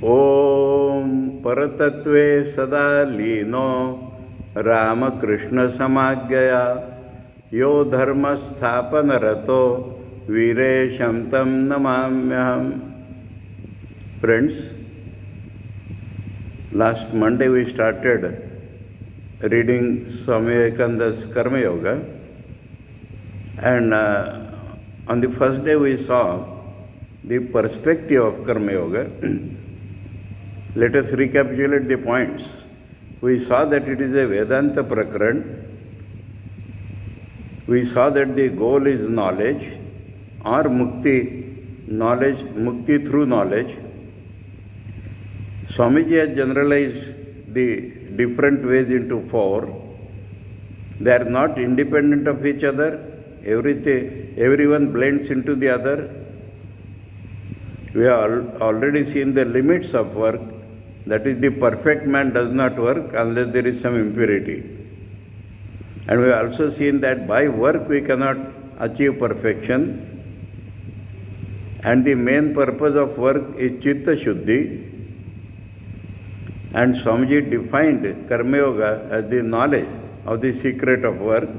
ओम परतत्वे सदा लीनो रामकृष्णसमाज्ञया यो धर्मस्थापनरतो वीरेशं तं नमाम्यहम्. Friends, last Monday we started reading Swami Vivekananda's Karma Yoga, and on the first day we saw the perspective of Karma Yoga. Let us recapitulate the points. We saw that it is a Vedanta Prakaran. We saw that the goal is knowledge or mukti, knowledge, mukti through knowledge. Swamiji has generalized the different ways into four. They are not independent of each other. Everyone blends into the other. We have already seen the limits of work. That is, the perfect man does not work unless there is some impurity. And we have also seen that by work we cannot achieve perfection. And the main purpose of work is Chitta Shuddhi. And Swamiji defined Karma Yoga as the knowledge of the secret of work.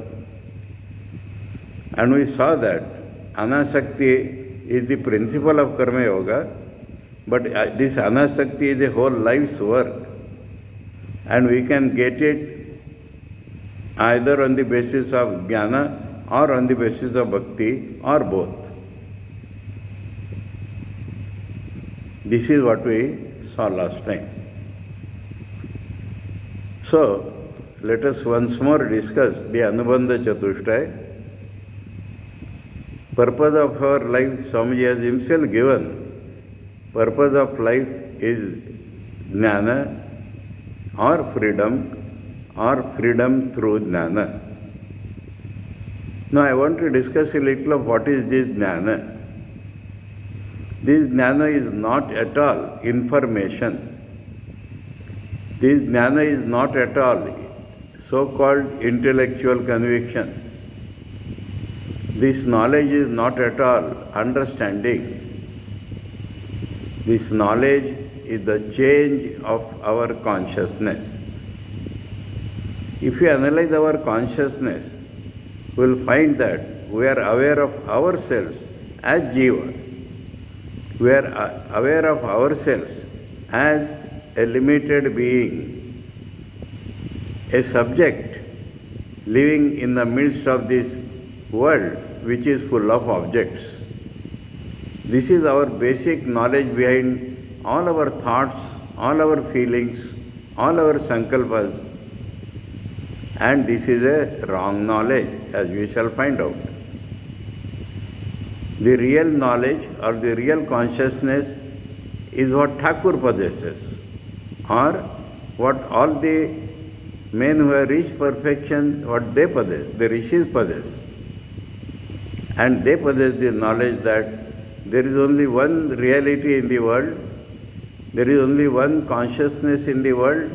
And we saw that Anasakti is the principle of Karma Yoga, but this Anasakti is a whole life's work. And we can get it either on the basis of Jnana or on the basis of Bhakti or both. This is what we saw last time. So, let us once more discuss the Anubandha Chatushtaya. Purpose of our life, Swamiji has himself given. Purpose of life is Jnana or freedom through Jnana. Now I want to discuss a little of what is this Jnana. This Jnana is not at all information. This Jnana is not at all so-called intellectual conviction. This knowledge is not at all understanding. This knowledge is the change of our consciousness. If we analyze our consciousness, we will find that we are aware of ourselves as Jiva. We are aware of ourselves as a limited being, a subject living in the midst of this world which is full of objects. This is our basic knowledge behind all our thoughts, all our feelings, all our sankalpas. And this is a wrong knowledge, as we shall find out. The real knowledge or the real consciousness is what Thakur possesses, or what all the men who have reached perfection, what they possess, the rishis possess. And they possess the knowledge that there is only one reality in the world, there is only one consciousness in the world,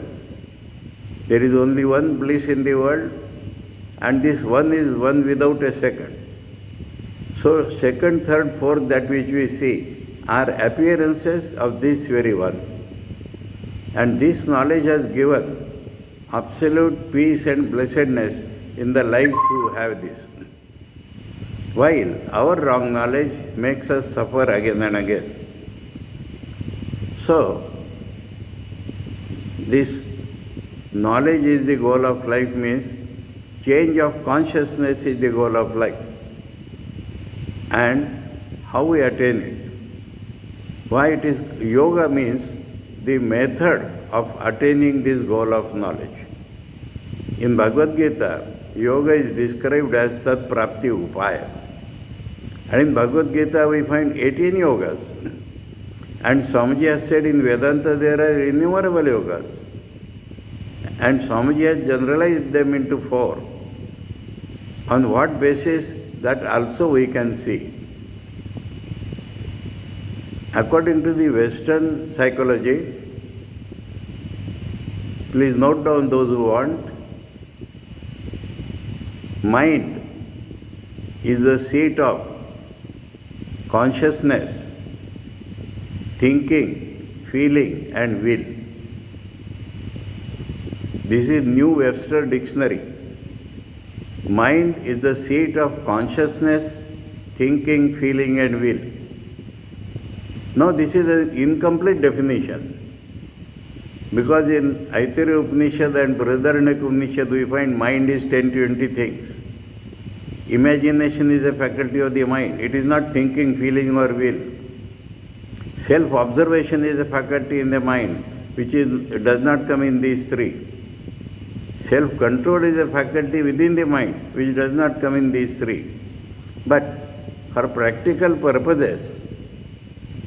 there is only one bliss in the world, and this one is one without a second. So second, third, fourth, that which we see are appearances of this very one. And this knowledge has given absolute peace and blessedness in the lives who have this. While our wrong knowledge makes us suffer again and again. So, this knowledge is the goal of life means change of consciousness is the goal of life. And how we attain it? Why it is yoga means the method of attaining this goal of knowledge. In Bhagavad Gita, yoga is described as Tat Prapti Upaya. And in Bhagavad Gita we find 18 yogas. And Swamiji has said in Vedanta there are innumerable yogas. And Swamiji has generalized them into 4. On what basis? That also we can see. According to the Western psychology, please note down those who want, mind is the seat of consciousness, thinking, feeling and will. This is New Webster Dictionary. Mind is the seat of consciousness, thinking, feeling and will. Now this is an incomplete definition. Because in Aitareya Upanishad and Brihadaranyaka Upanishad we find mind is 10 to 20 things. Imagination is a faculty of the mind. It is not thinking, feeling or will. Self-observation is a faculty in the mind which does not come in these three. Self-control is a faculty within the mind which does not come in these three. But for practical purposes,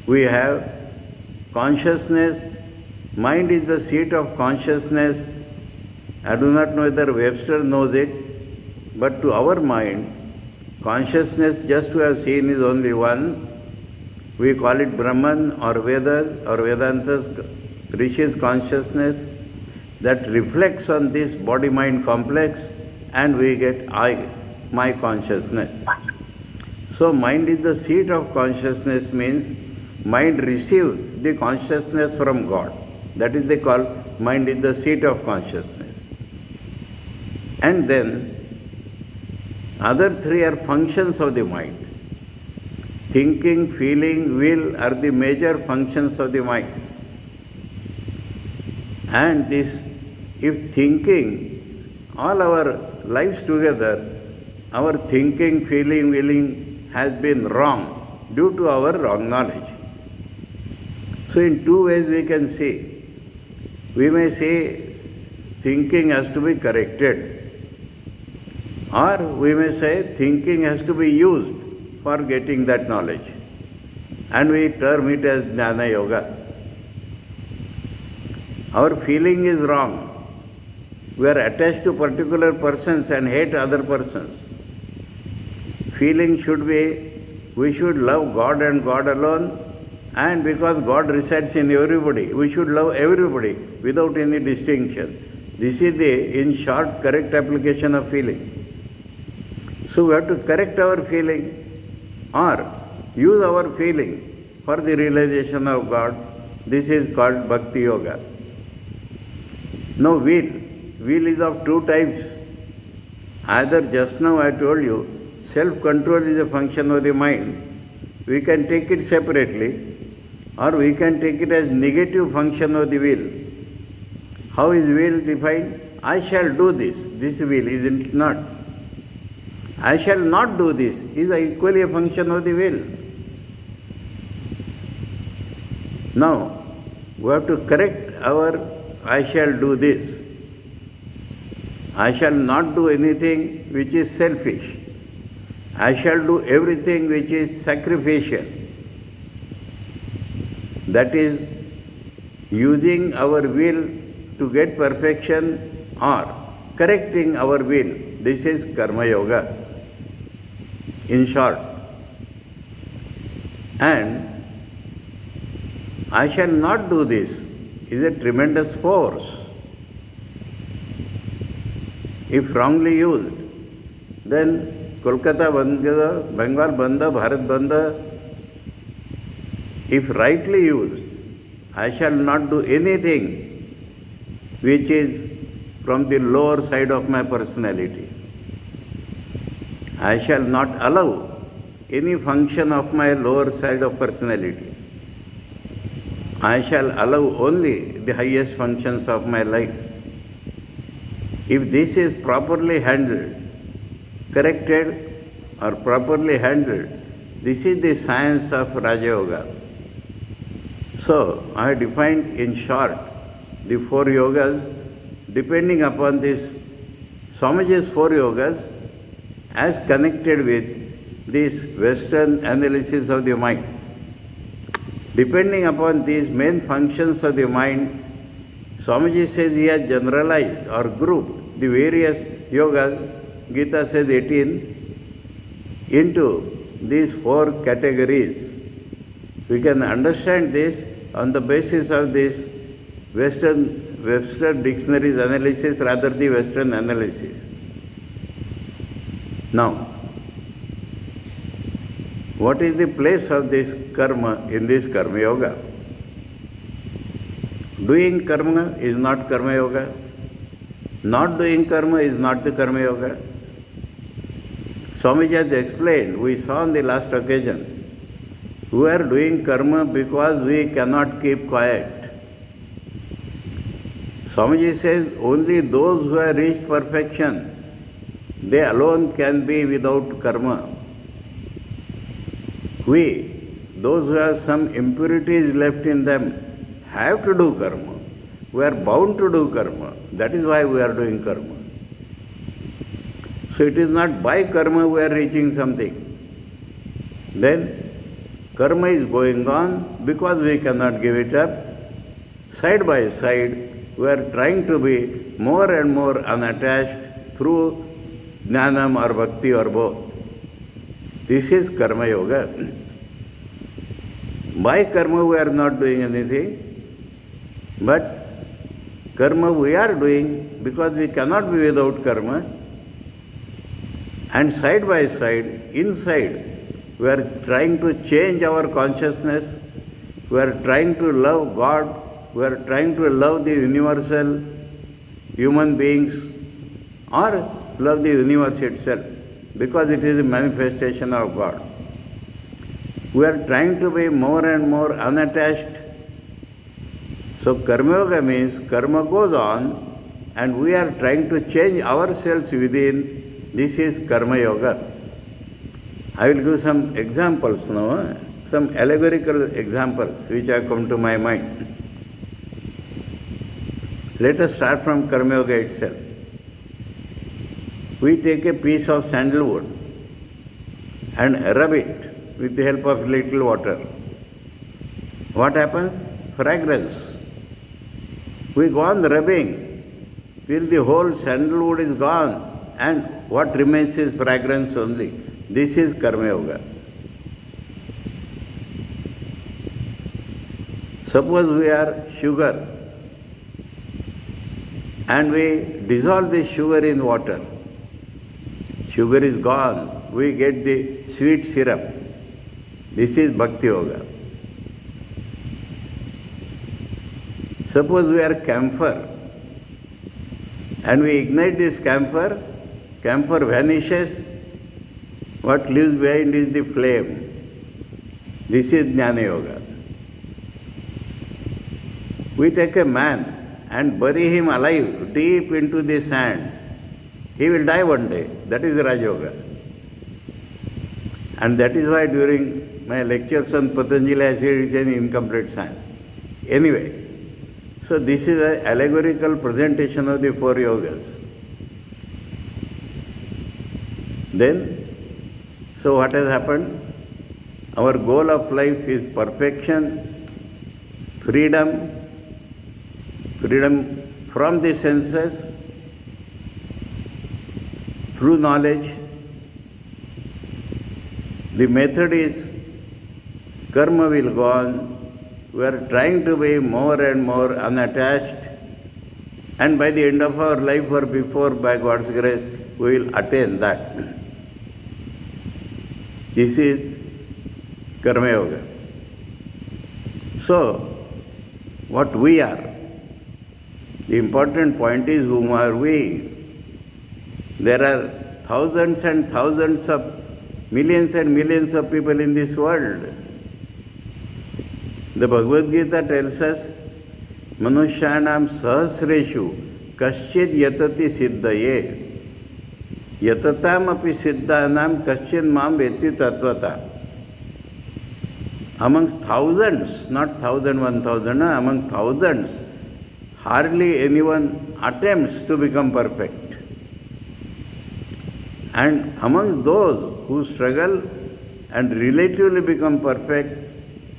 we have consciousness. Mind is the seat of consciousness. I do not know whether Webster knows it, but to our mind, consciousness just we have seen is only one. We call it Brahman or Vedas or Vedanta's Rishi's consciousness that reflects on this body-mind complex, and we get I, my consciousness. So mind is the seat of consciousness means mind receives the consciousness from God. That is they call mind is the seat of consciousness. And then other three are functions of the mind. Thinking, feeling, will are the major functions of the mind. And this, if thinking, all our lives together, our thinking, feeling, willing has been wrong due to our wrong knowledge. So in two ways we can see. We may say thinking has to be corrected, or we may say thinking has to be used for getting that knowledge, and we term it as Jnana Yoga. Our feeling is wrong. We are attached to particular persons and hate other persons. Feeling should be, we should love God and God alone, and because God resides in everybody, we should love everybody without any distinction. This is the, in short, correct application of feeling. So we have to correct our feeling or use our feeling for the realization of God. This is called Bhakti Yoga. Now will. Will is of two types. Either just now I told you, self-control is a function of the mind. We can take it separately, or we can take it as negative function of the will. How is will defined? I shall do this. This will, isn't it not? I shall not do this is equally a function of the will. Now, we have to correct our I shall do this. I shall not do anything which is selfish. I shall do everything which is sacrificial. That is, using our will to get perfection or correcting our will. This is Karma Yoga, in short. And I shall not do this is a tremendous force. If wrongly used, then Kolkata Banda, Bengal Banda, Bharat Banda. If rightly used, I shall not do anything which is from the lower side of my personality. I shall not allow any function of my lower side of personality. I shall allow only the highest functions of my life. If this is properly handled, corrected or properly handled, this is the science of Raja Yoga. So, I have defined in short the four yogas depending upon this Swamiji's four yogas as connected with this Western analysis of the mind. Depending upon these main functions of the mind, Swamiji says he has generalized or grouped the various yogas, Gita says 18, into these four categories. We can understand this on the basis of this Webster Dictionary's analysis, rather the Western analysis. Now, what is the place of this karma in this Karma Yoga? Doing karma is not karma yoga. Not doing karma is not the karma yoga. Swamiji has explained, we saw on the last occasion, we are doing karma because we cannot keep quiet. Swamiji says only those who have reached perfection, they alone can be without karma. We, those who have some impurities left in them, have to do karma. We are bound to do karma. That is why we are doing karma. So it is not by karma we are reaching something. Then karma is going on because we cannot give it up. Side by side, we are trying to be more and more unattached through jnanam or bhakti or both. This is karma yoga. By karma we are not doing anything, but karma we are doing because we cannot be without karma. And side by side, inside, we are trying to change our consciousness, we are trying to love God, we are trying to love the universal human beings or love the universe itself because it is a manifestation of God. We are trying to be more and more unattached. So karma yoga means karma goes on and we are trying to change ourselves within. This is karma yoga. I will give some examples now, some allegorical examples which have come to my mind. Let us start from karma yoga itself. We take a piece of sandalwood and rub it with the help of little water. What happens? Fragrance. We go on rubbing till the whole sandalwood is gone and what remains is fragrance only. This is karma yoga. Suppose we are sugar and we dissolve the sugar in water. Sugar is gone, we get the sweet syrup. This is bhakti yoga. Suppose we are camphor and we ignite this camphor, camphor vanishes, what leaves behind is the flame. This is jnana yoga. We take a man and bury him alive deep into the sand. He will die one day. That is Raj Yoga. And that is why during my lectures on Patanjali I said it is an incomplete science. Anyway, so this is an allegorical presentation of the four yogas. Then, so what has happened? Our goal of life is perfection, freedom from the senses, through knowledge. The method is karma will go on. We are trying to be more and more unattached, and by the end of our life or before, by God's grace, we will attain that. This is karma yoga. So, what we are, the important point is whom are we? There are thousands and thousands of millions and millions of people in this world. The Bhagavad Gita tells us, Manushyanam sahasreshu kaschid yatati siddhaye yatatam api siddhanam kaschid mam veti tatvata. Amongst thousands, not 1,000, among thousands, hardly anyone attempts to become perfect. And amongst those who struggle and relatively become perfect,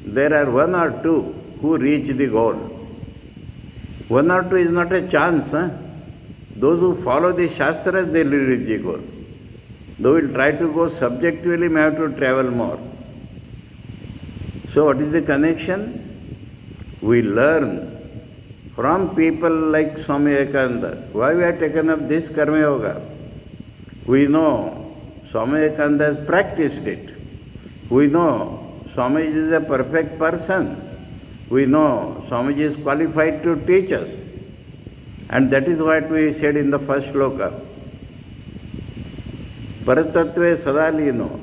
there are one or two who reach the goal. One or two is not a chance. Those who follow the Shastras, they will reach the goal. Those who will try to go subjectively may have to travel more. So what is the connection? We learn from people like Swami Vivekananda. Why we have taken up this Karma Yoga? We know Swami Vivekananda has practiced it. We know Swami is a perfect person. we know Swamiji is qualified to teach us. And that is what we said in the first shloka. Paratatve sadalino,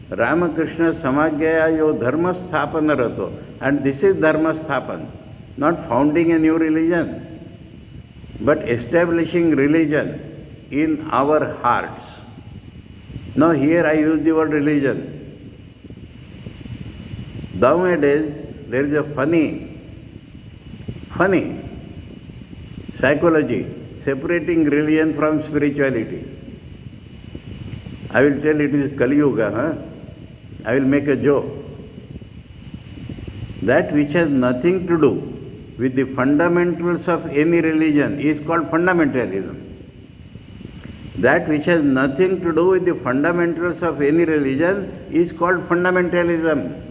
Ramakrishna samagya yo dharma sthapana rato. And this is dharma sthapan, not founding a new religion, but establishing religion in our hearts. Now here I use the word religion. Nowadays there is a funny psychology separating religion from spirituality. I will tell it is Kali Yuga, I will make a joke. That which has nothing to do with the fundamentals of any religion is called fundamentalism. That which has nothing to do with the fundamentals of any religion is called fundamentalism.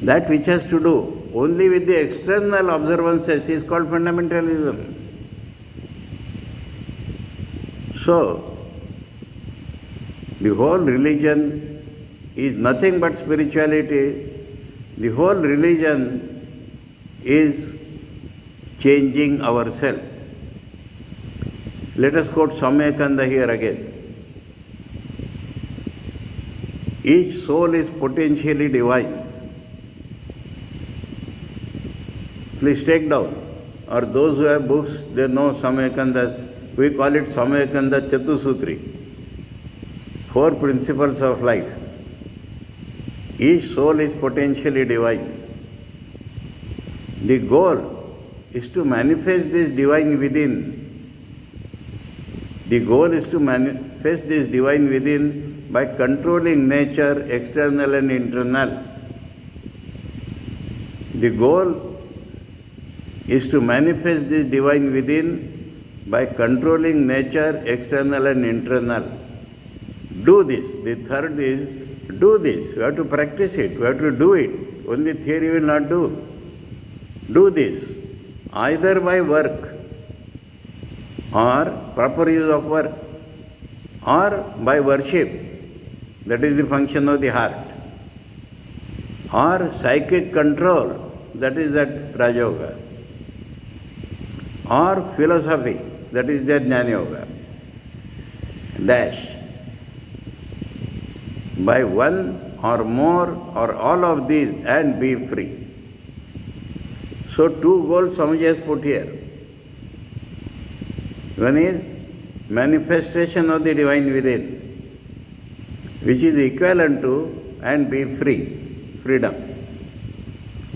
That which has to do only with the external observances is called fundamentalism. So, the whole religion is nothing but spirituality. The whole religion is changing ourselves. Let us quote Swami Vivekananda here again. Each soul is potentially divine. Please take down. Or those who have books, they know Swami Vivekananda. We call it Swami Vivekananda Chatusutri. 4 principles of life. Each soul is potentially divine. The goal is to manifest this divine within. The goal is to manifest this divine within by controlling nature, external and internal. The goal is to manifest this divine within by controlling nature, external and internal. Do this. The third is do this. You have to practice it. You have to do it. Only theory will not do. Do this either by work or proper use of work or by worship. That is the function of the heart. Or psychic control. That is that Raja Yoga. Or philosophy. That is that Jnana Yoga. Dash. By one or more or all of these and be free. So 2 goals Swamiji has put here. One is manifestation of the divine within, which is equivalent to and be free, freedom.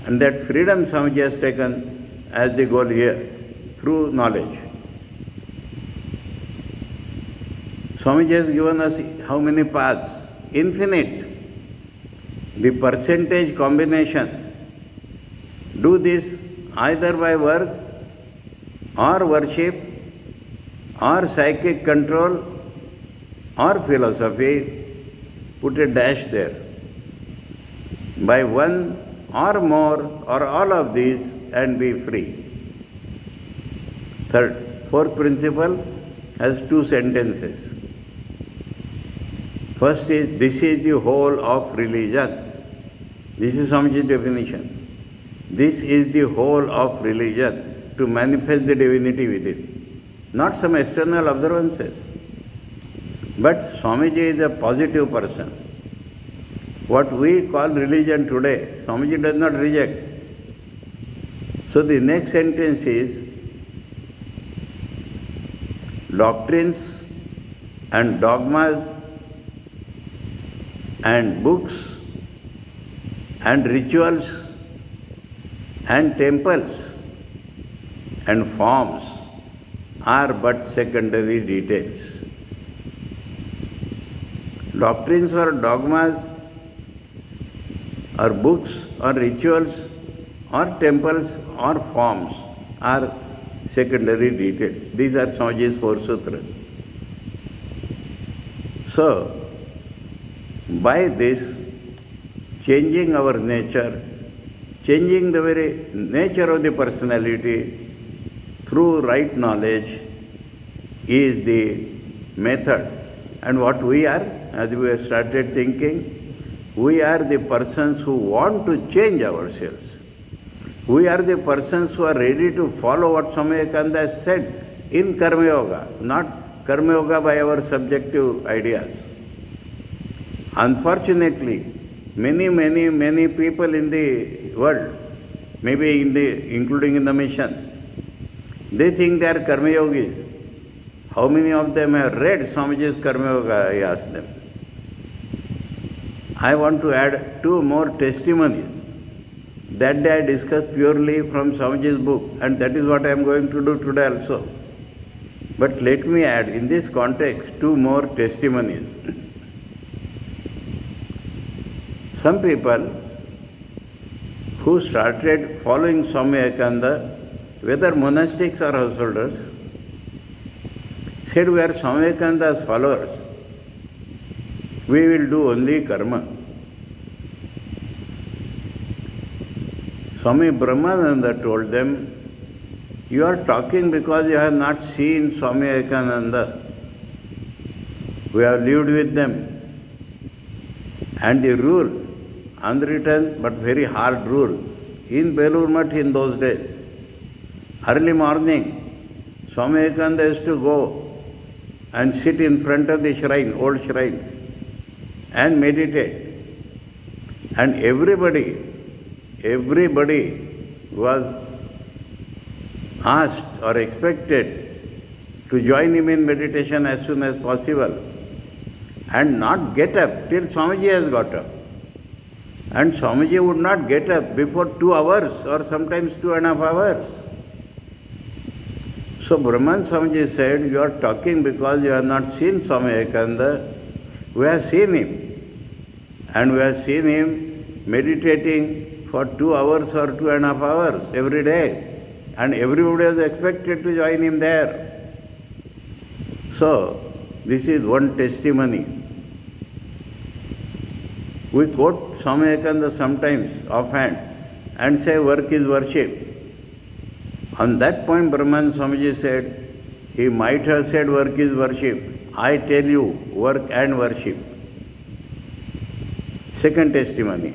And that freedom Swamiji has taken as the goal here, through knowledge. Swamiji has given us how many paths? Infinite. The percentage combination. Do this either by work or worship or psychic control or philosophy. Put a dash there. By one or more or all of these and be free. Third, 4th principle has 2 sentences. First is, this is the whole of religion. This is Swamiji's definition. This is the whole of religion, to manifest the divinity within. Not some external observances. But Swamiji is a positive person. What we call religion today, Swamiji does not reject. So the next sentence is, doctrines and dogmas and books and rituals and temples and forms are but secondary details. Doctrines or dogmas or books or rituals or temples or forms are secondary details. These are Swamiji's 4 sutras. So, by this, changing our nature, changing the very nature of the personality through right knowledge is the method. And what we are, as we have started thinking, We are the persons who want to change ourselves. We are the persons who are ready to follow what Swami Vivekananda has said in Karma Yoga, not Karma Yoga by our subjective ideas. Unfortunately, many people in the world, maybe including in the mission, they think they are Karma Yogis. How many of them have read Swamiji's Karma Yoga, I asked them. I want to add two more testimonies. That day I discussed purely from Swamiji's book, and that is what I am going to do today also. But let me add in this context two more testimonies. Some people who started following Swami Vivekananda, whether monastics or householders, said we are Swami Vivekananda's followers. We will do only karma. Swami Brahmananda told them, you are talking because you have not seen Swami Vivekananda. We have lived with them. And the rule, unwritten but very hard rule, in Belur Math in those days, early morning, Swami Vivekananda used to go and sit in front of the shrine, old shrine, and meditate. And everybody was asked or expected to join him in meditation as soon as possible and not get up till Swamiji has got up. And Swamiji would not get up before 2 hours or sometimes 2.5 hours. So Brahman Swamiji said, you are talking because you have not seen Swami Vivekananda. We have seen him. And we have seen him meditating for 2 hours or 2.5 hours every day. And everybody was expected to join him there. So, this is one testimony. We quote Swami Vivekananda sometimes offhand and say work is worship. On that point, Brahman Swamiji said, he might have said work is worship. I tell you, work and worship. Second testimony.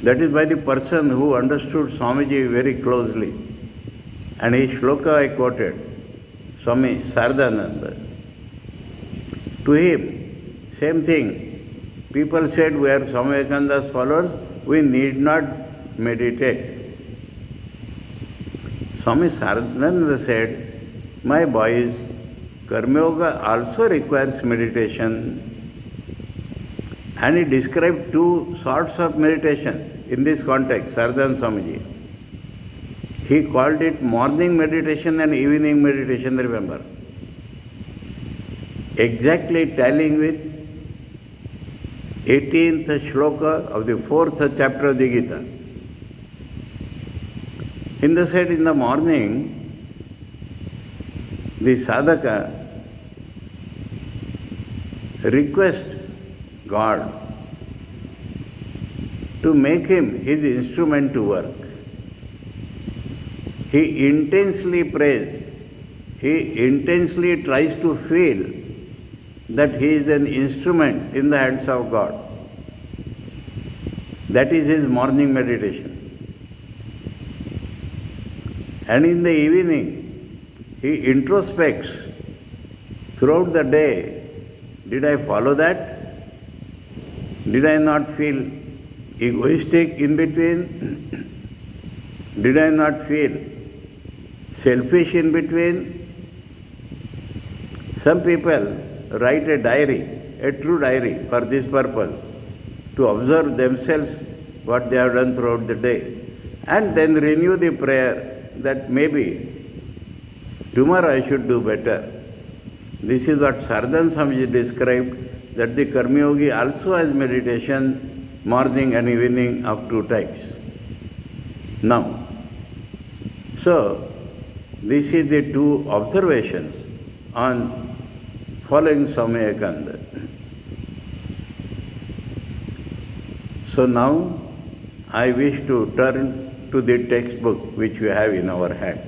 That is by the person who understood Swamiji very closely. And his shloka I quoted, Swami Sardananda. To him, same thing. People said we are Swami Vivekananda's followers, we need not meditate. Swami Sardananda said, my boys, Karma Yoga also requires meditation. And he described 2 sorts of meditation in this context, Sardan Swamiji. He called it morning meditation and evening meditation, remember. Exactly tallying with 18th shloka of the 4th chapter of the Gita. In the said in the morning, the sadhaka requests God to make him his instrument to work. He intensely prays, he intensely tries to feel that he is an instrument in the hands of God. That is his morning meditation. And in the evening, he introspects throughout the day, did I follow that? Did I not feel egoistic in between? Did I not feel selfish in between? Some people write a diary, a true diary for this purpose, to observe themselves what they have done throughout the day, and then renew the prayer that maybe tomorrow I should do better. This is what Sardan Swamiji described, that the Karma Yogi also has meditation morning and evening of 2 types. Now, so this is the 2 observations on following Swami Vivekananda. So now I wish to turn to the textbook which we have in our hand.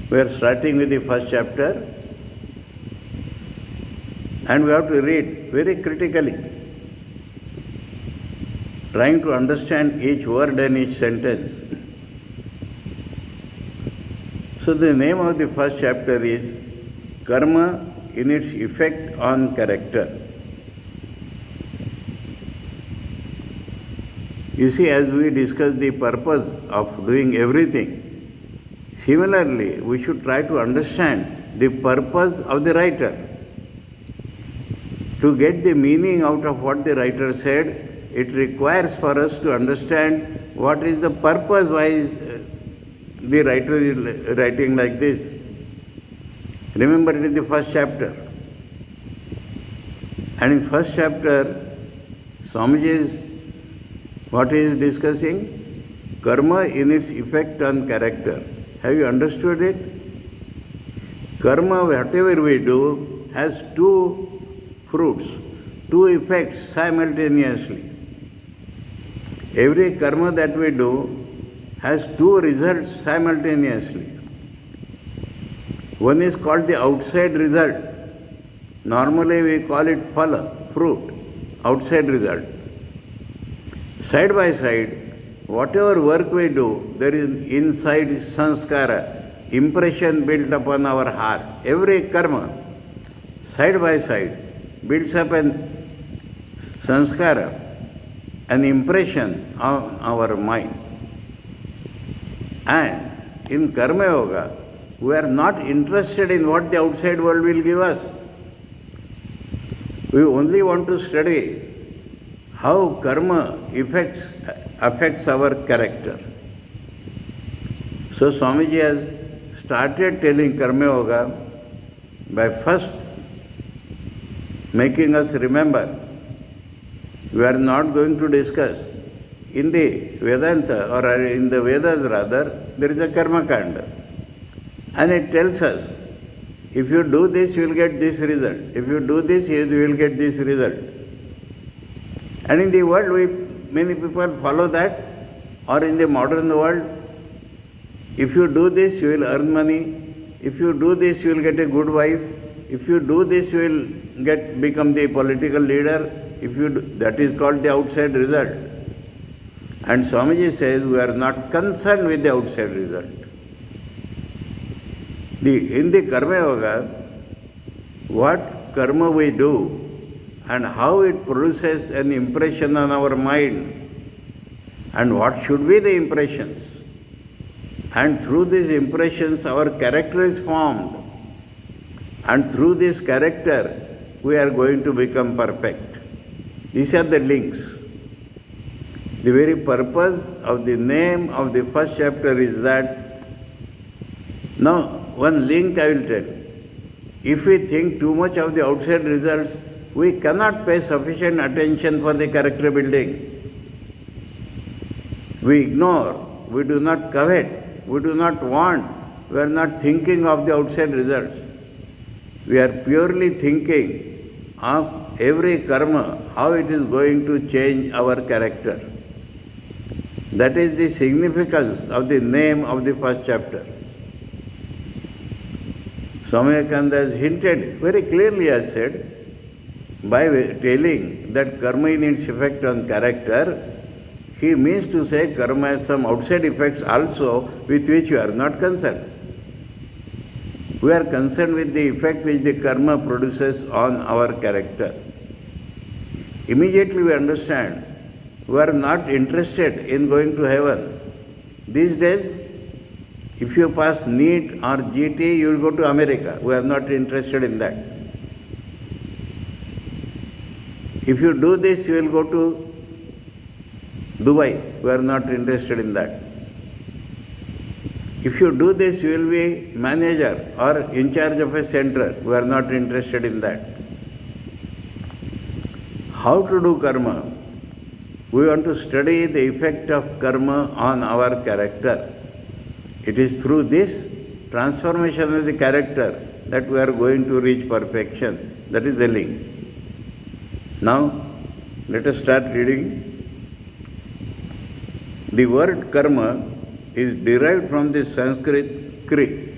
We are starting with the first chapter. And we have to read very critically, trying to understand each word and each sentence. So the name of the first chapter is Karma in its effect on character. You see, as we discuss the purpose of doing everything, similarly, we should try to understand the purpose of the writer. To get the meaning out of what the writer said, it requires for us to understand what is the purpose why the writer is writing like this. Remember, it is the first chapter. And in first chapter, Swamiji is what he is discussing? Karma in its effect on character. Have you understood it? Karma, whatever we do, has two fruits, two effects simultaneously. Every karma that we do has two results simultaneously. One is called the outside result. Normally we call it phala, fruit, outside result. Side by side, whatever work we do, there is inside sanskara, impression built upon our heart. Every karma, side by side, builds up an sanskara, an impression on our mind. And in Karma Yoga, we are not interested in what the outside world will give us. We only want to study how karma affects our character. So Swamiji has started telling Karma Yoga by first making us remember we are not going to discuss. In the Vedanta, or in the Vedas rather, there is a Karma Kanda. And it tells us, if you do this, you will get this result. If you do this, you will get this result. And in the world, many people follow that. Or in the modern world, if you do this, you will earn money. If you do this, you will get a good wife. If you do this, you will become the political leader. That is called the outside result. And Swamiji says we are not concerned with the outside result. In the Karma Yoga, what karma we do and how it produces an impression on our mind and what should be the impressions. And through these impressions our character is formed. And through this character we are going to become perfect. These are the links. The very purpose of the name of the first chapter is that. Now, one link I will tell. If we think too much of the outside results, we cannot pay sufficient attention for the character building. We ignore, we do not covet, we do not want, we are not thinking of the outside results. We are purely thinking of every karma, how it is going to change our character. That is the significance of the name of the first chapter. Swami Vivekananda has hinted very clearly, has said, by telling that karma in its effect on character, he means to say karma has some outside effects also with which we are not concerned. We are concerned with the effect which the karma produces on our character. Immediately we understand we are not interested in going to heaven. These days, if you pass NEET or GT, you will go to America. We are not interested in that. If you do this, you will go to Dubai. We are not interested in that. If you do this, you will be manager or in charge of a center. We are not interested in that. How to do karma? We want to study the effect of karma on our character. It is through this transformation of the character that we are going to reach perfection. That is the link. Now, let us start reading. The word karma is derived from the Sanskrit kri.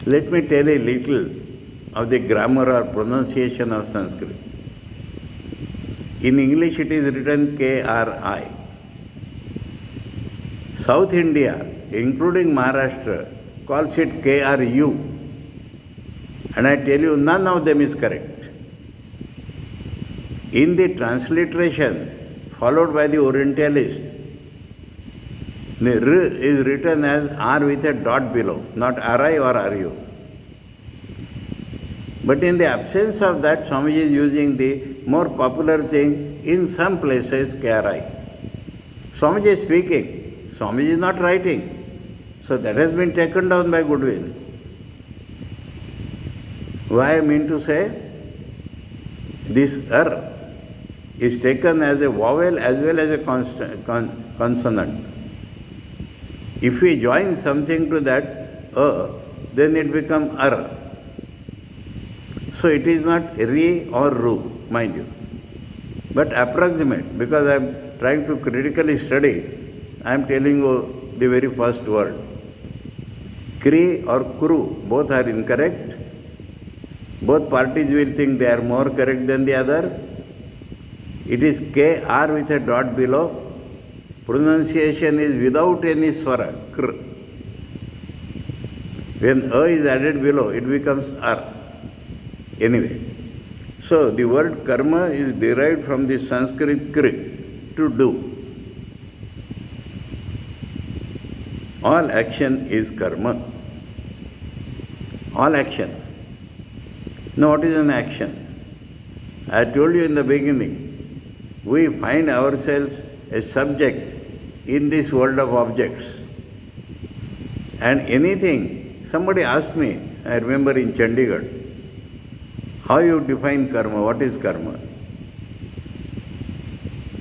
Let me tell a little of the grammar or pronunciation of Sanskrit. In English it is written Kri. South India, including Maharashtra, calls it Kru. And I tell you, none of them is correct. In the transliteration followed by the Orientalist, the R is written as R with a dot below, not Ri or Ru. But in the absence of that, Swamiji is using the more popular thing, in some places, Kri. Swamiji is speaking, Swamiji is not writing. So that has been taken down by goodwill. Why I mean to say, this R is taken as a vowel as well as a consonant. If we join something to that then it becomes R. So it is not Ri or Ru, mind you, but approximate, because I am trying to critically study, I am telling you the very first word. Kri or Kru, both are incorrect. Both parties will think they are more correct than the other. It is Kr with a dot below. Pronunciation is without any swara, Kr. When A is added below, it becomes R. Anyway, so the word karma is derived from the Sanskrit kri, to do. All action is karma. All action. Now, what is an action? I told you in the beginning, we find ourselves a subject in this world of objects. And anything, somebody asked me, I remember in Chandigarh, how you define karma, what is karma?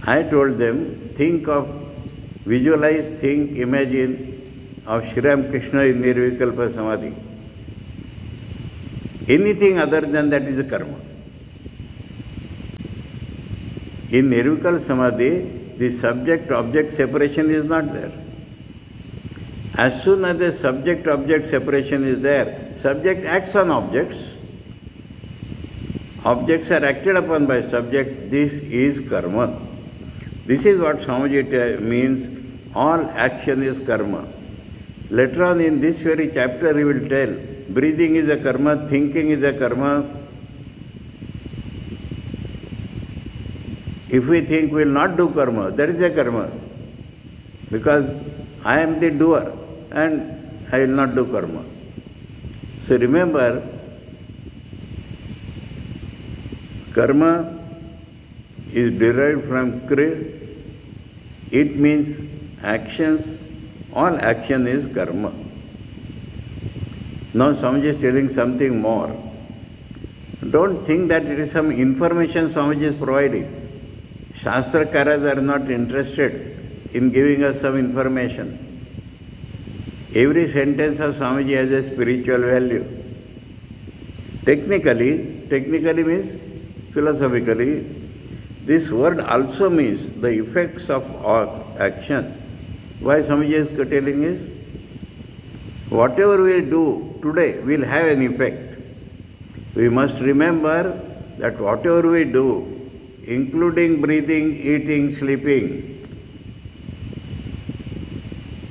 I told them, visualize, think, imagine of Sri Ramakrishna in Nirvikalpa Samadhi. Anything other than that is a karma. In Nirvikal Samadhi, the subject-object separation is not there. As soon as the subject-object separation is there, subject acts on objects. Objects are acted upon by subject. This is karma. This is what Swamiji means, all action is karma. Later on in this very chapter he will tell, breathing is a karma, thinking is a karma. If we think we will not do karma, that is a karma. Because I am the doer and I will not do karma. So remember, karma is derived from kri. It means actions. All action is karma. Now Swamiji is telling something more. Don't think that it is some information Swamiji is providing. Shastrakaras are not interested in giving us some information. Every sentence of Swamiji has a spiritual value. Technically means philosophically, this word also means the effects of all action. Why Swamiji is telling is, whatever we do today will have an effect. We must remember that whatever we do, including breathing, eating, sleeping,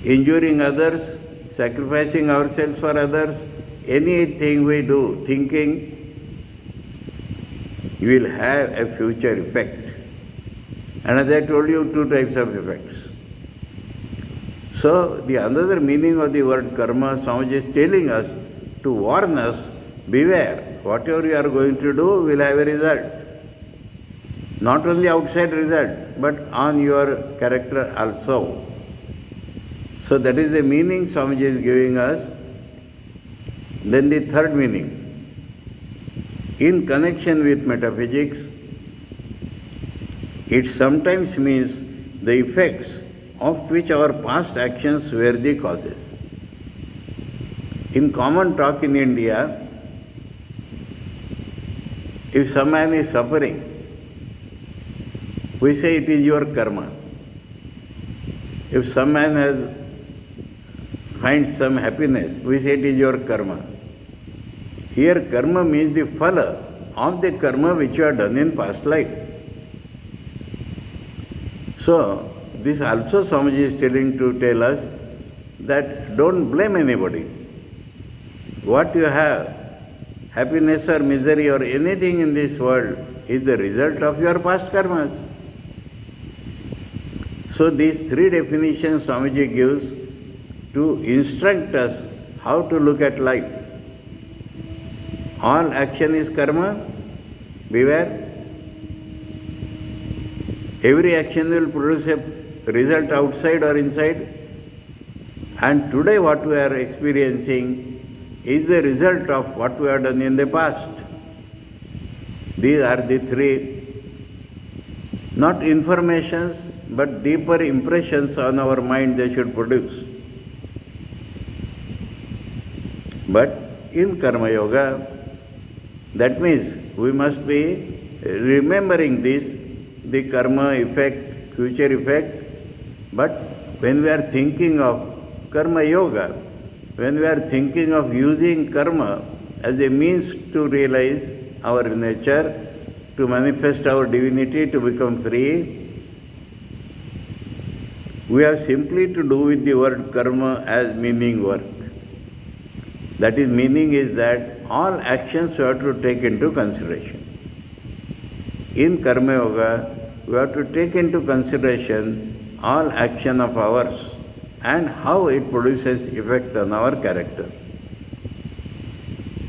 injuring others, sacrificing ourselves for others, anything we do, thinking, will have a future effect. And as I told you, two types of effects. So, the another meaning of the word karma, Swamiji is telling us to warn us, beware, whatever you are going to do will have a result. Not only outside result, but on your character also. So that is the meaning Swamiji is giving us. Then the third meaning. In connection with metaphysics, it sometimes means the effects of which our past actions were the causes. In common talk in India, if some man is suffering, we say it is your karma. If some man finds some happiness, we say it is your karma. Here karma means the phala of the karma which you have done in past life. So, this also Swamiji is tell us that don't blame anybody. What you have, happiness or misery or anything in this world, is the result of your past karmas. So these three definitions Swamiji gives to instruct us how to look at life. All action is karma, beware. Every action will produce a result outside or inside. And today what we are experiencing is the result of what we have done in the past. These are the three, not informations, but deeper impressions on our mind they should produce. But in Karma Yoga, that means we must be remembering this, the karma effect, future effect. But when we are thinking of Karma Yoga, when we are thinking of using karma as a means to realize our nature, to manifest our divinity, to become free, we have simply to do with the word karma as meaning work. That is, meaning is that all actions we have to take into consideration. In Karma Yoga, we have to take into consideration all action of ours and how it produces effect on our character.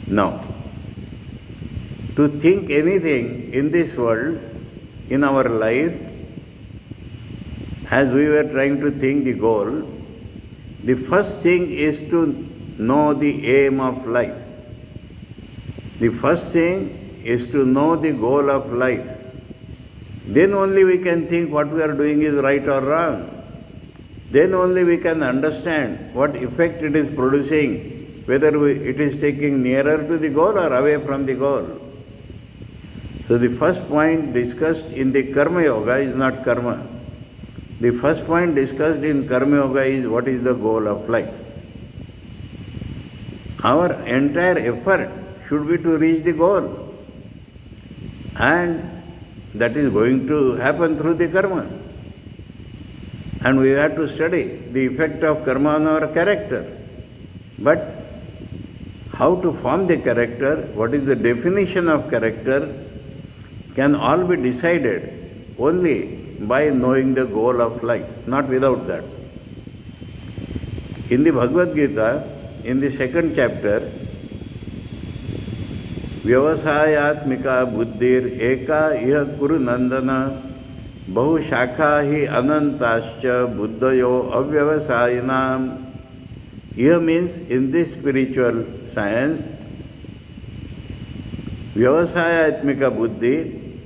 Now, to think anything in this world, in our life, as we were trying to think the goal, the first thing is to know the aim of life. The first thing is to know the goal of life. Then only we can think what we are doing is right or wrong. Then only we can understand what effect it is producing, whether it is taking nearer to the goal or away from the goal. So the first point discussed in the Karma Yoga is not karma. The first point discussed in Karma Yoga is what is the goal of life. Our entire effort should be to reach the goal. And that is going to happen through the karma. And we have to study the effect of karma on our character. But how to form the character, what is the definition of character, can all be decided only by knowing the goal of life, not without that. In the Bhagavad Gita, in the second chapter, Vyavasayatmika buddhir eka iha kuru nandana bahu shakha hi anantascha buddhayo avyavasayinam. Iha means in this spiritual science, Vyavasayatmika buddhi,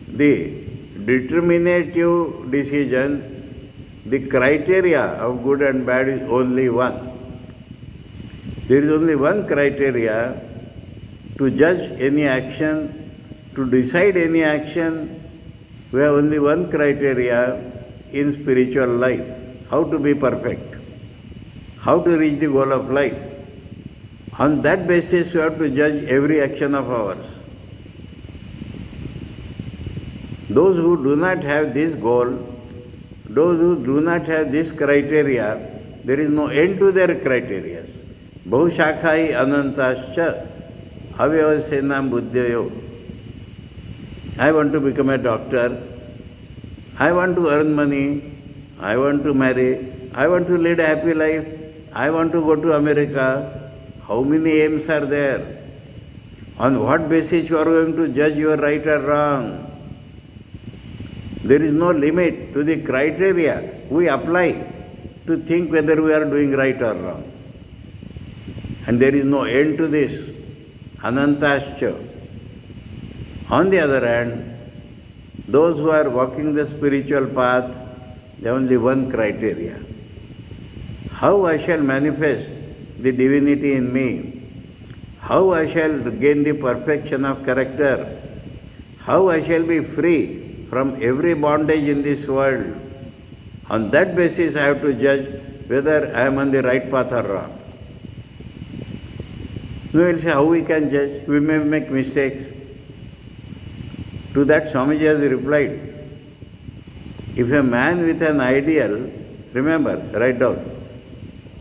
the determinative decision, the criteria of good and bad is only one. There is only one criteria to judge any action, to decide any action. We have only one criteria in spiritual life, how to be perfect, how to reach the goal of life. On that basis, we have to judge every action of ours. Those who do not have this goal, those who do not have this criteria, there is no end to their criteria. Bahu shakhai anantascha avyavasenam buddhayo. I want to become a doctor, I want to earn money, I want to marry, I want to lead a happy life, I want to go to America. How many aims are there? On what basis you are going to judge you are right or wrong? There is no limit to the criteria we apply to think whether we are doing right or wrong. And there is no end to this. Anantascha. On the other hand, those who are walking the spiritual path, there is only one criteria. How I shall manifest the divinity in me, how I shall gain the perfection of character, how I shall be free from every bondage in this world. On that basis I have to judge whether I am on the right path or wrong. You will say, how we can judge? We may make mistakes. To that Swamiji has replied, if a man with an ideal, remember, write down,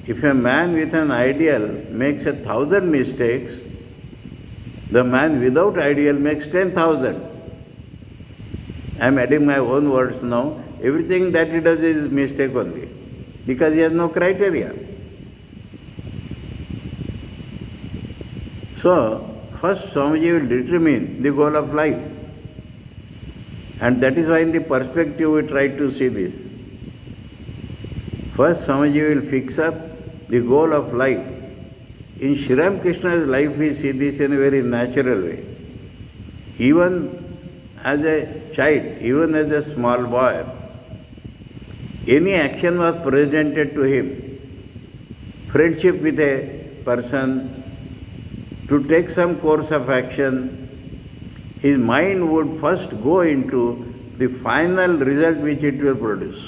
if a man with an ideal makes 1,000 mistakes, the man without ideal makes 10,000. I am adding my own words now. Everything that he does is mistake only, because he has no criteria. So, first Swamiji will determine the goal of life. And that is why in the perspective we try to see this. First Swamiji will fix up the goal of life. In Sri Ramakrishna's life we see this in a very natural way. Even as a child, even as a small boy, any action was presented to him. Friendship with a person, to take some course of action, his mind would first go into the final result which it will produce.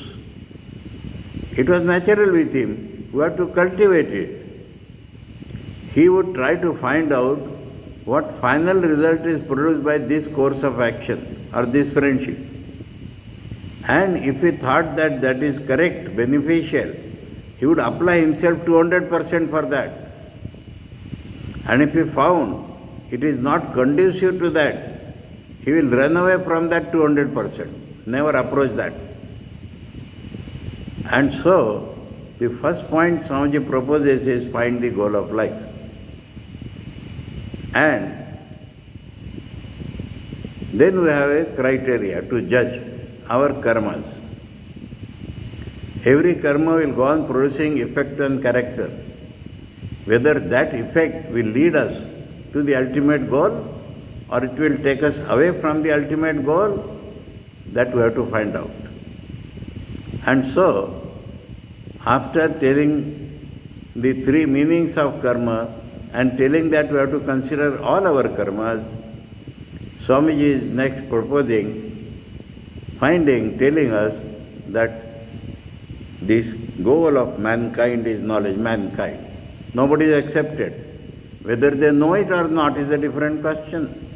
It was natural with him. We have to cultivate it. He would try to find out what final result is produced by this course of action or this friendship. And if he thought that that is correct, beneficial, he would apply himself 200% for that. And if he found it is not conducive to that, he will run away from that 200%, never approach that. And so, the first point Swamiji proposes is find the goal of life. And then we have a criteria to judge our karmas. Every karma will go on producing effect on character. Whether that effect will lead us to the ultimate goal or it will take us away from the ultimate goal, that we have to find out. And so, after telling the three meanings of karma and telling that we have to consider all our karmas, Swamiji is next proposing, telling us that this goal of mankind is knowledge, mankind. Nobody is accepted. Whether they know it or not is a different question.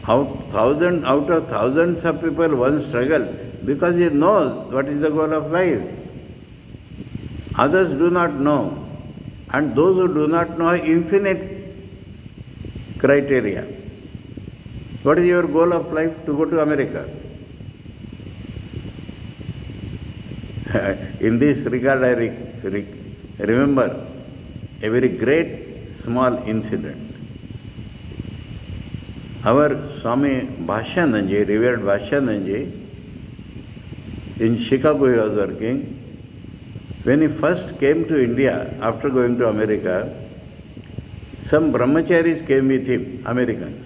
Out of thousands of people, one struggle because he knows what is the goal of life. Others do not know. And those who do not know have infinite criteria. What is your goal of life? To go to America. In this regard, I remember a very great small incident. Our Swami Bhashyanandaji, revered Bhashyanandaji, in Chicago he was working. When he first came to India, after going to America, some brahmacharis came with him, Americans.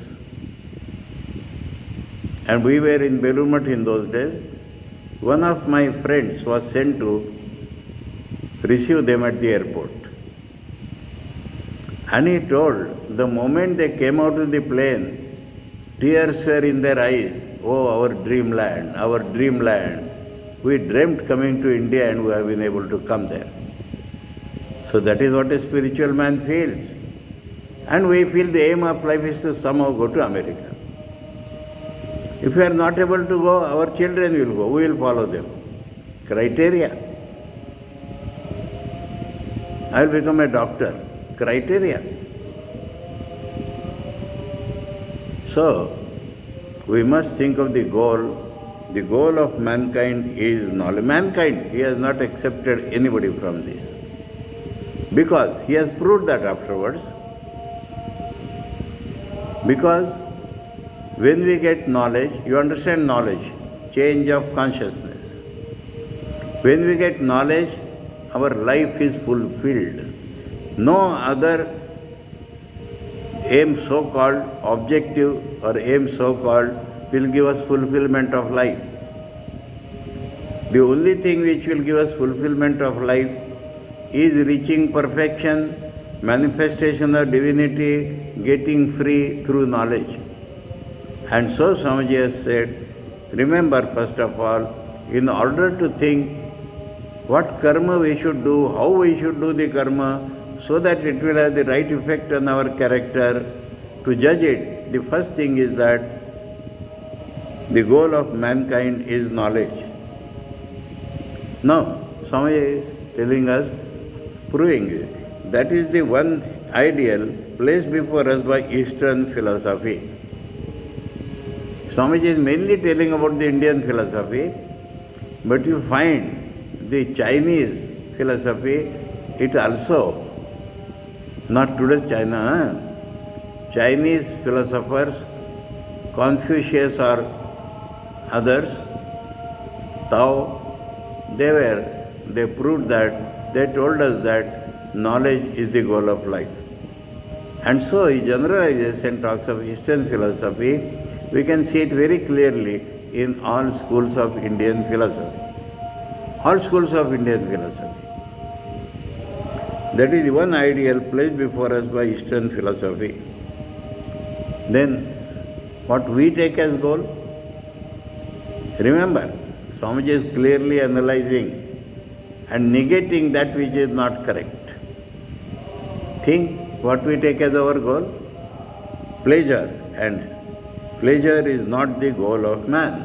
And we were in Belur Math in those days. One of my friends was sent to receive them at the airport. And he told, the moment they came out of the plane, tears were in their eyes. Oh, our dreamland, our dreamland. We dreamt coming to India and we have been able to come there. So that is what a spiritual man feels. And we feel the aim of life is to somehow go to America. If we are not able to go, our children will go. We will follow them. Criteria. I will become a doctor. Criteria. So, we must think of the goal. The goal of mankind is knowledge. Mankind, he has not accepted anybody from this. Because he has proved that afterwards. Because when we get knowledge, you understand knowledge, change of consciousness. When we get knowledge, our life is fulfilled. No other aim so-called objective or aim so-called will give us fulfillment of life. The only thing which will give us fulfillment of life is reaching perfection, manifestation of divinity, getting free through knowledge. And so Swamiji has said, remember first of all, in order to think what karma we should do, how we should do the karma, so that it will have the right effect on our character, to judge it, the first thing is that the goal of mankind is knowledge. Now, Swami is telling us, proving it. That is the one ideal placed before us by Eastern philosophy. Swamiji is mainly telling about the Indian philosophy, but you find the Chinese philosophy, it also, not today's China, Chinese philosophers, Confucius or others, Tao, they proved that, they told us that knowledge is the goal of life. And so he generalizes and talks of Eastern philosophy. We can see it very clearly in all schools of Indian philosophy. All schools of Indian philosophy. That is the one ideal placed before us by Eastern philosophy. Then, what we take as goal? Remember, Swamiji is clearly analyzing and negating that which is not correct. Think what we take as our goal? Pleasure, and pleasure is not the goal of man.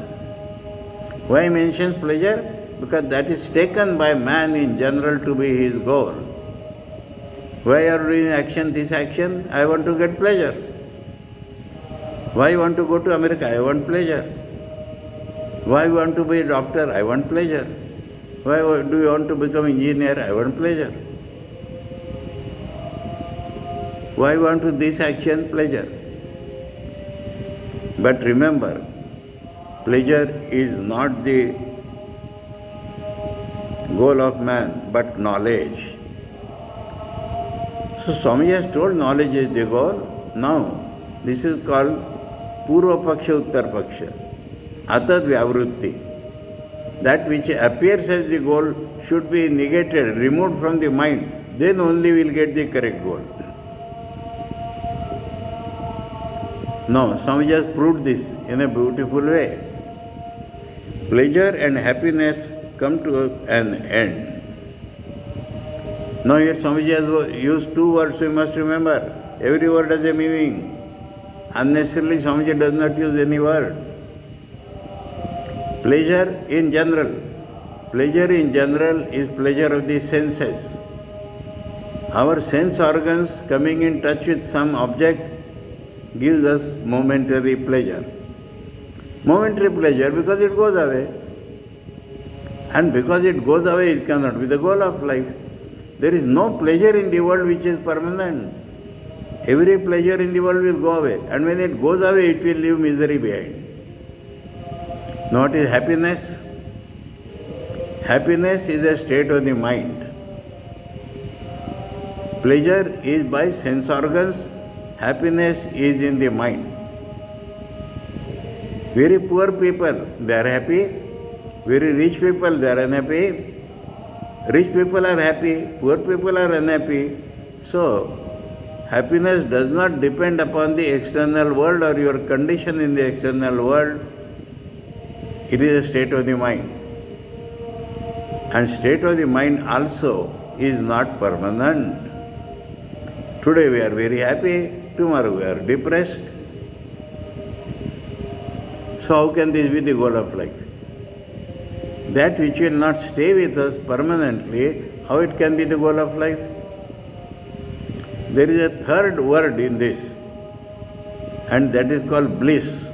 Why he mentions pleasure? Because that is taken by man in general to be his goal. Why are you doing action, this action? I want to get pleasure. Why you want to go to America? I want pleasure. Why you want to be a doctor? I want pleasure. Why do you want to become engineer? I want pleasure. Why you want to this action? Pleasure. But remember, pleasure is not the goal of man, but knowledge. So Swami has told knowledge is the goal. Now, this is called Purva Paksha, Uttar Paksha. Atad Vyavrutti. That which appears as the goal should be negated, removed from the mind. Then only we will get the correct goal. No, Swamiji has proved this in a beautiful way. Pleasure and happiness come to an end. Now here Swamiji has used two words, we must remember. Every word has a meaning. Unnecessarily Swamiji does not use any word. Pleasure in general. Pleasure in general is pleasure of the senses. Our sense organs coming in touch with some object gives us momentary pleasure. Momentary pleasure because it goes away. And because it goes away, it cannot be the goal of life. There is no pleasure in the world which is permanent. Every pleasure in the world will go away. And when it goes away, it will leave misery behind. Now what is happiness? Happiness is a state of the mind. Pleasure is by sense organs. Happiness is in the mind. Very poor people, they are happy. Very rich people, they are unhappy. Rich people are happy, poor people are unhappy. So, happiness does not depend upon the external world or your condition in the external world. It is a state of the mind. And state of the mind also is not permanent. Today we are very happy, tomorrow we are depressed. So how can this be the goal of life? That which will not stay with us permanently, how it can be the goal of life? There is a third word in this, and that is called bliss.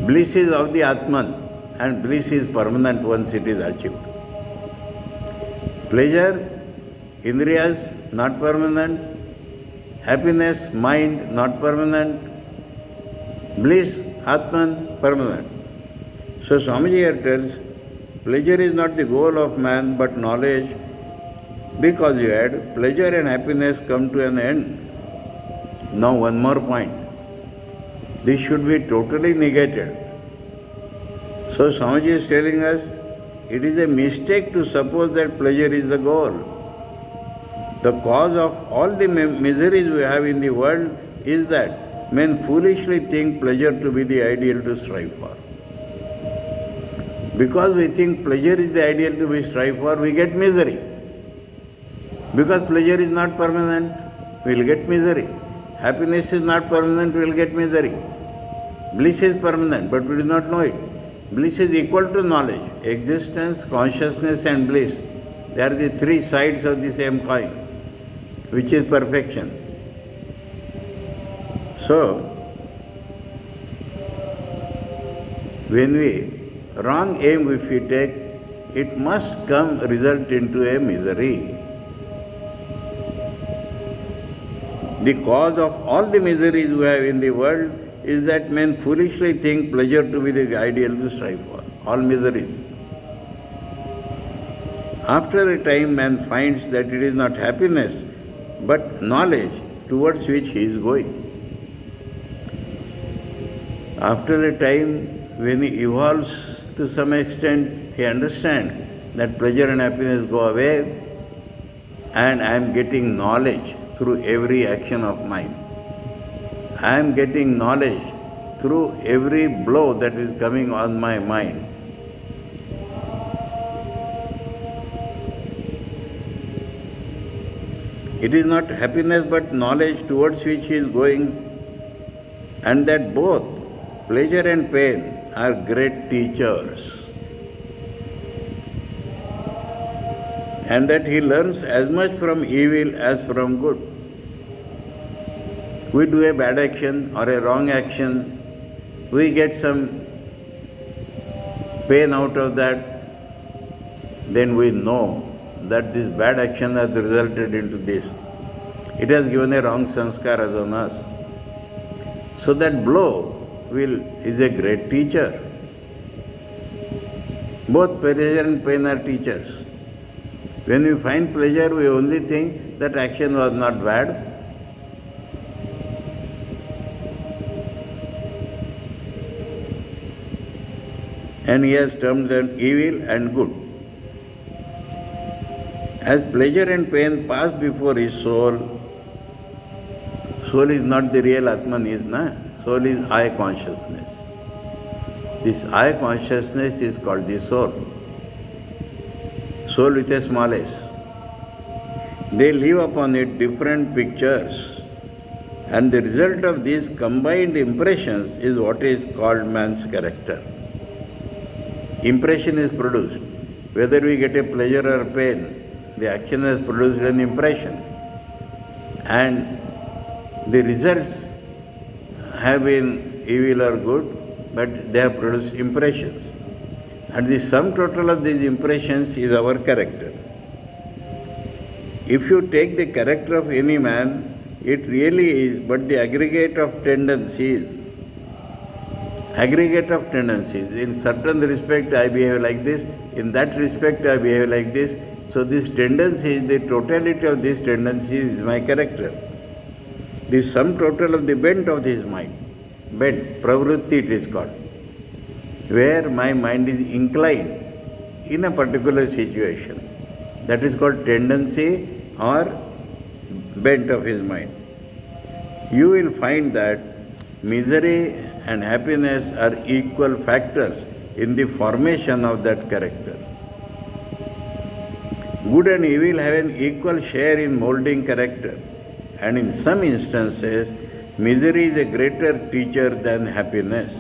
Bliss is of the Atman, and bliss is permanent once it is achieved. Pleasure, Indriyas, not permanent. Happiness, mind, not permanent. Bliss, Atman, permanent. So Swamiji here tells, pleasure is not the goal of man but knowledge, because you had pleasure and happiness come to an end. Now one more point. This should be totally negated. So Swamiji is telling us, it is a mistake to suppose that pleasure is the goal. The cause of all the miseries we have in the world is that men foolishly think pleasure to be the ideal to strive for. Because we think pleasure is the ideal to be strive for, we get misery. Because pleasure is not permanent, we will get misery. Happiness is not permanent, we will get misery. Bliss is permanent, but we do not know it. Bliss is equal to knowledge. Existence, consciousness and bliss. They are the three sides of the same coin, which is perfection. So, when we wrong aim if we take, it must result into a misery. The cause of all the miseries we have in the world is that men foolishly think pleasure to be the ideal to strive for. All miseries. After a time, man finds that it is not happiness, but knowledge towards which he is going. After a time, when he evolves to some extent, he understands that pleasure and happiness go away, and I am getting knowledge through every action of mine. I am getting knowledge through every blow that is coming on my mind. It is not happiness but knowledge towards which he is going, and that both pleasure and pain are great teachers. And that he learns as much from evil as from good. We do a bad action or a wrong action, we get some pain out of that, then we know that this bad action has resulted into this. It has given a wrong sanskaras on us. So that blow is a great teacher. Both pleasure and pain are teachers. When we find pleasure, we only think that action was not bad. And he has termed them evil and good. As pleasure and pain pass before his soul, soul is not the real Atman, soul is I consciousness. This I consciousness is called the soul. Soul with a small s. They leave upon it different pictures, and the result of these combined impressions is what is called man's character. Impression is produced. Whether we get a pleasure or pain, the action has produced an impression. And the results have been evil or good, but they have produced impressions. And the sum total of these impressions is our character. If you take the character of any man, it really is but the aggregate of tendencies. Aggregate of tendencies. In certain respect I behave like this, in that respect I behave like this. So this tendency, the totality of these tendencies is my character. The sum total of the bent of this mind, bent, pravrutti it is called, where my mind is inclined in a particular situation. That is called tendency or bent of his mind. You will find that misery and happiness are equal factors in the formation of that character. Good and evil have an equal share in molding character, and in some instances, misery is a greater teacher than happiness.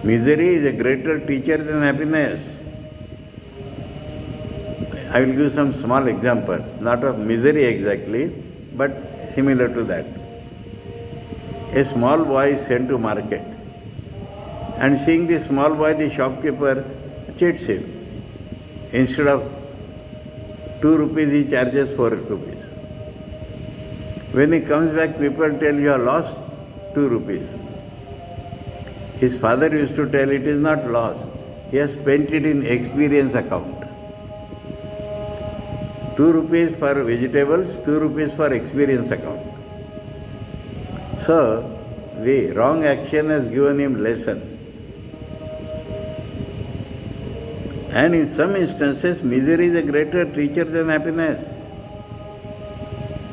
Misery is a greater teacher than happiness. I will give some small example, not of misery exactly, but similar to that. A small boy is sent to market, and seeing the small boy, the shopkeeper cheats him. Instead of 2 rupees, he charges 4 rupees. When he comes back, people tell you have lost 2 rupees. His father used to tell it is not loss. He has spent it in experience account. 2 rupees for vegetables, 2 rupees for experience account. So, the wrong action has given him lesson. And in some instances, misery is a greater teacher than happiness.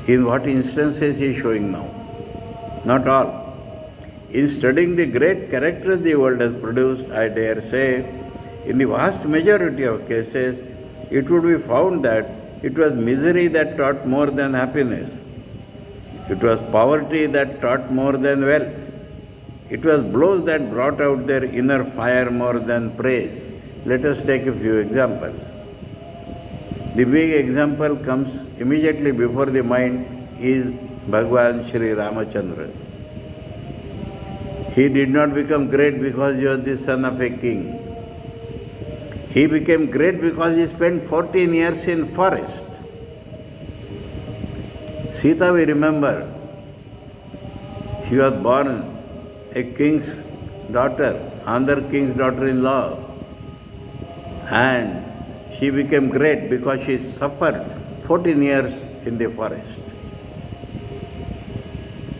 In what instances he is showing now? Not all. In studying the great character the world has produced, I dare say, in the vast majority of cases, it would be found that it was misery that taught more than happiness. It was poverty that taught more than wealth. It was blows that brought out their inner fire more than praise. Let us take a few examples. The big example comes immediately before the mind is Bhagwan Sri Ramachandra. He did not become great because he was the son of a king. He became great because he spent 14 years in forest. Sita, we remember, she was born a king's daughter, another king's daughter-in-law, and she became great because she suffered 14 years in the forest.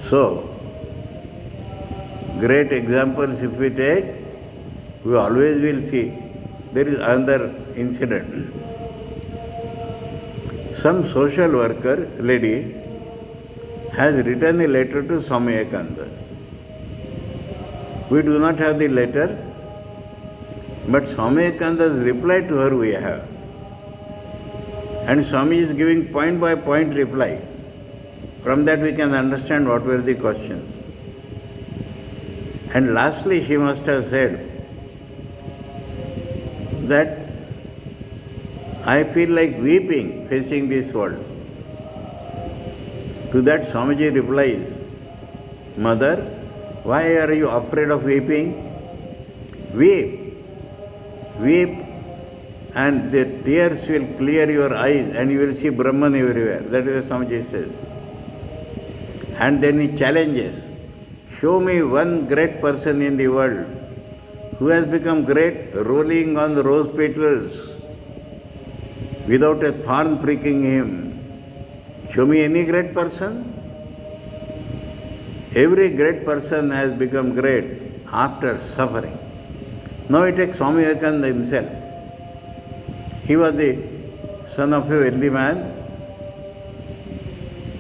So, great examples if we take, we always will see. There is another incident. Some social worker lady has written a letter to Swami Vivekananda. We do not have the letter, but Swami Vivekananda's reply to her we have. And Swami is giving point by point reply. From that we can understand what were the questions. And lastly she must have said that I feel like weeping facing this world. To that Swamiji replies, Mother, why are you afraid of weeping? Weep. Weep and the tears will clear your eyes and you will see Brahman everywhere. That is what Swamiji says. And then he challenges, show me one great person in the world who has become great rolling on the rose petals without a thorn pricking him. Show me any great person. Every great person has become great after suffering. Now we take Swami Vivekananda himself. He was the son of a wealthy man,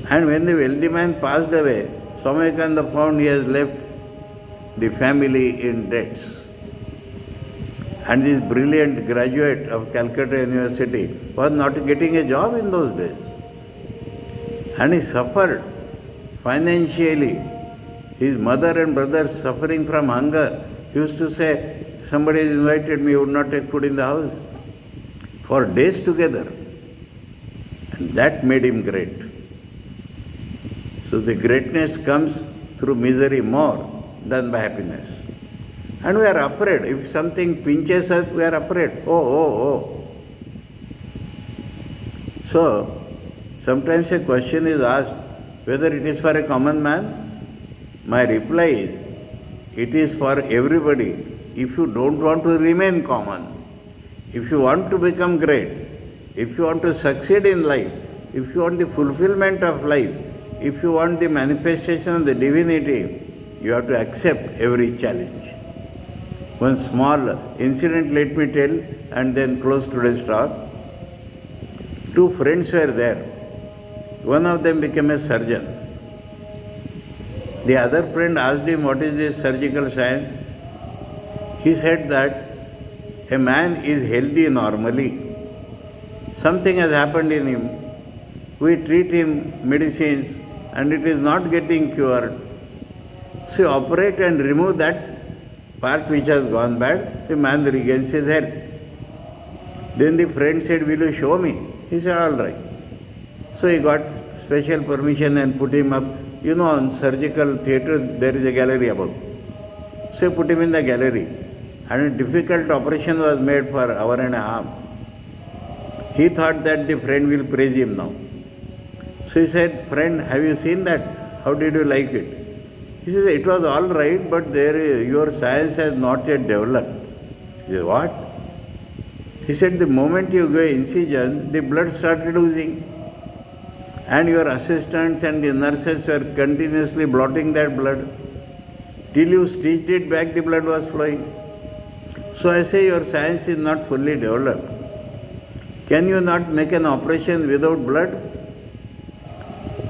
and when the wealthy man passed away, Swami Vivekananda found he has left the family in debts. And this brilliant graduate of Calcutta University was not getting a job in those days. And he suffered financially. His mother and brothers suffering from hunger. He used to say, somebody has invited me, would not take food in the house. For days together. And that made him great. So the greatness comes through misery more than by happiness. And we are afraid. If something pinches us, we are afraid. Oh. So, sometimes a question is asked whether it is for a common man. My reply is, it is for everybody if you don't want to remain common. If you want to become great, if you want to succeed in life, if you want the fulfillment of life, if you want the manifestation of the divinity, you have to accept every challenge. One small incident let me tell and then close today's talk. Two friends were there. One of them became a surgeon. The other friend asked him, what is this surgical science? He said that a man is healthy normally. Something has happened in him. We treat him medicines and it is not getting cured. So you operate and remove that part which has gone bad, the man regains his health. Then the friend said, will you show me? He said, all right. So he got special permission and put him up. You know, on surgical theatre there is a gallery above. So he put him in the gallery. And a difficult operation was made for an hour and a half. He thought that the friend will praise him now. So he said, friend, have you seen that? How did you like it? He says, it was all right, but your science has not yet developed. He said, what? He said, the moment you go incision, the blood started oozing. And your assistants and the nurses were continuously blotting that blood. Till you stitched it back, the blood was flowing. So I say, your science is not fully developed. Can you not make an operation without blood?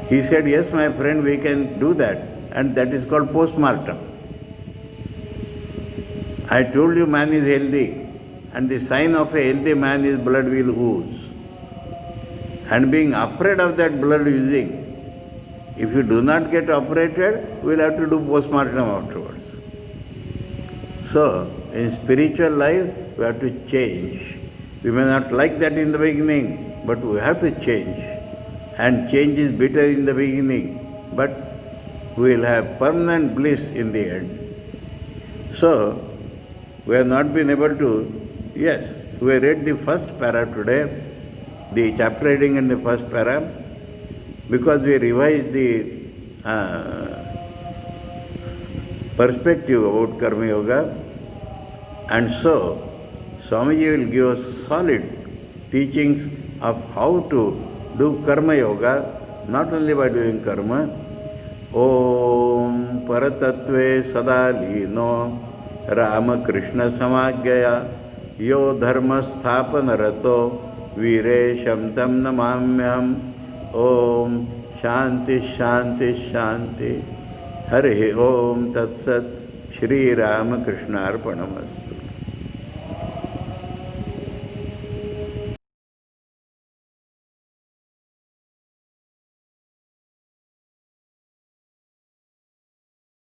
He said, yes, my friend, we can do that. And that is called postmortem. I told you man is healthy, and the sign of a healthy man is blood will ooze. and being afraid of that blood oozing. If you do not get operated, we will have to do post-mortem afterwards. So, in spiritual life, we have to change. We may not like that in the beginning, but we have to change. And change is bitter in the beginning, but we will have permanent bliss in the end. So, we have not been able to, yes, we read the first para today, the chapter reading in the first para, because we revised the perspective about Karma Yoga, and so Swamiji will give us solid teachings of how to do Karma Yoga, not only by doing karma. Om Paratatve Sadalino Ramakrishna Samagyaya Yo Dharma Sthapanarato Viresham Tam Namamyam. Om Shanti Shanti Shanti. Hare Om Tat Sat. Shri Ramakrishna Arpanamastu.